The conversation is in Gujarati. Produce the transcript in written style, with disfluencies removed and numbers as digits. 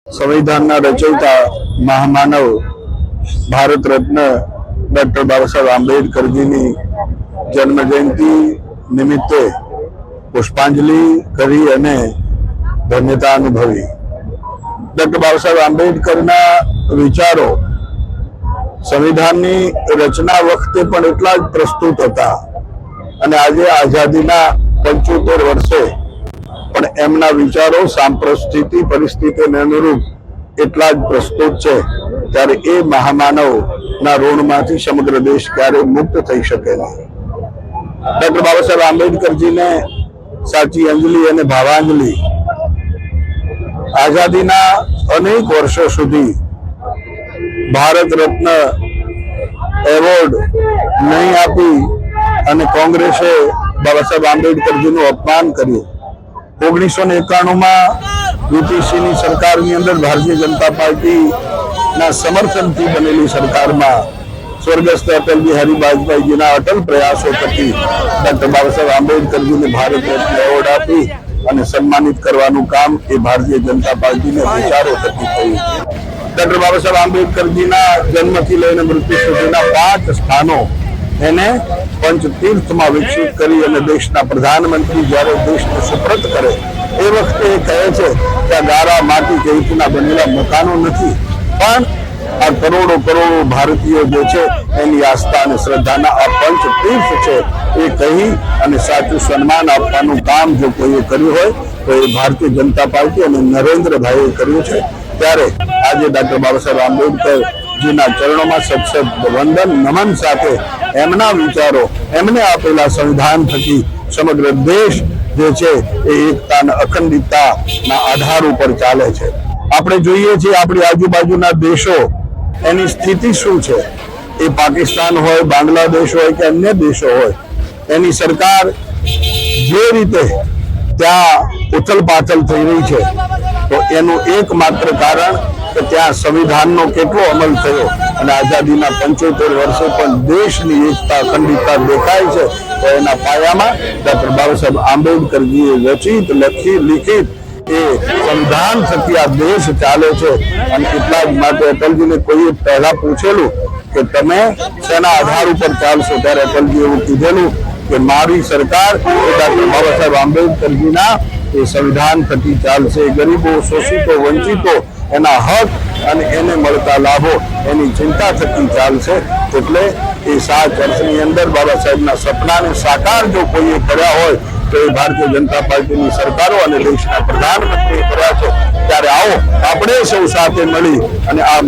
संविधानના રચયિતા મહામાનવ ભારત રત્ન ડોક્ટર બાબા સાહેબ આંબેડકરજીની જન્મ જયંતિ નિમિત્તે પુષ્પાંજલિ કરી અને ધન્યતા અનુભવી। ડોક્ટર બાબા સાહેબ આંબેડકરના વિચારો સંવિધાનની રચના વખતે પણ એટલા જ પ્રસ્તુત હતા અને આજે આઝાદીના 75 વર્ષે પણ એમના વિચારો સાંપ્રત પરિસ્થિતિને અનુરૂપ એટલા જ પ્રસ્તુત છે। ત્યારે એ મહામાનવના ઋણમાંથી સમગ્ર દેશ ક્યારે મુક્ત થઈ શકે નહીં। ડોક્ટર બાબા સાહેબ આંબેડકરજીને સાચી અંજલિ અને ભાવાંજલિ। આઝાદીના અનેક વર્ષો સુધી ભારત રત્ન એવોર્ડ નહીં આપી અને કોંગ્રેસે બાબા સાહેબ આંબેડકરજીનું અપમાન કર્યું। 1991 માં યુપીસીની સરકારની અંદર ભારતીય જનતા પાર્ટીના સમર્થનથી બનેલી સરકારમાં સ્વર્ગસ્થ અટલ બિહારી વાજપેયીજીના અટલ પ્રયાસો થકી ડોક્ટર બાબા સાહેબ આંબેડકરજીને ભારત રત્ન એવોર્ડ આપી અને સન્માનિત કરવાનું કામ એ ભારતીય જનતા પાર્ટીના વિચારો થકી થયું। ડોક્ટર બાબા સાહેબ આંબેડકરજીના જન્મથી લઈને મૃત્યુ સુધીના 5 સ્થાનો એને પંચતીર્થમાં વિકસિત કરી અને દેશના પ્રધાનમંત્રી જ્યારે દેશને સુપ્રત કરે એ વખતે કહે છે કે આ ગારા માટી કે ઈંટના બનેલા મકાનો નથી, પણ આ કરોડો ભારતીયો જે છે એની આસ્થા અને શ્રદ્ધાના આ પંચતીર્થ છે એ કહી અને સાચું સન્માન આપવાનું કામ જો કોઈએ કર્યું હોય તો એ ભારતીય જનતા પાર્ટી અને નરેન્દ્રભાઈએ કર્યું છે। ત્યારે આજે ડોક્ટર બાબા સાહેબ આંબેડકરજીના ચરણોમાં સત વંદન નમન સાથે એમના વિચારો એમને આપેલા સંવિધાન થકી સમગ્ર દેશ જે છે એ એકતા અને અખંડિતતાના આધાર ઉપર ચાલે છે। આપણે જોઈએ છીએ આપણી આજુબાજુના દેશો એની સ્થિતિ શું છે, એ પાકિસ્તાન હોય, બાંગ્લાદેશ હોય કે અન્ય દેશો હોય, એની સરકાર જે રીતે ત્યાં ઉથલપાથલ થઈ રહી છે તો એનું એકમાત્ર કારણ કે ત્યાં સંવિધાનનો કેટલો અમલ થયો અને આઝાદીના 75 વર્ષે પણ દેશની એકતા અખંડિતતા દેખાય છે તો એના પાયામાં ડોક્ટર બાબા સાહેબ આંબેડકરજીએ રચિત લિખિત એ સંવિધાન થકી આ દેશ ચાલે છે। અને એટલા જ માટે અટલજીને કોઈએ પહેલા પૂછેલું કે તમે શેના આધાર ઉપર ચાલશો, ત્યારે અટલજી એવું કીધેલું કે મારી સરકાર એ ડોક્ટર બાબા સાહેબ આંબેડકરજીના એ સંવિધાન થકી ચાલશે। ગરીબો, શોષિતો, વંચિતો એના હક અને એને મળતા લાભો એની ચિંતા થકી ચાલશે। એટલે એ 7 વર્ષની અંદર બાબા સાહેબના સપનાને સાકાર જો કોઈએ કર્યા હોય તો એ ભારતીય જનતા પાર્ટીની સરકારો અને દેશના પ્રધાનમંત્રીએ કર્યા છે। ત્યારે આવો આપણે સૌ સાથે મળી અને આ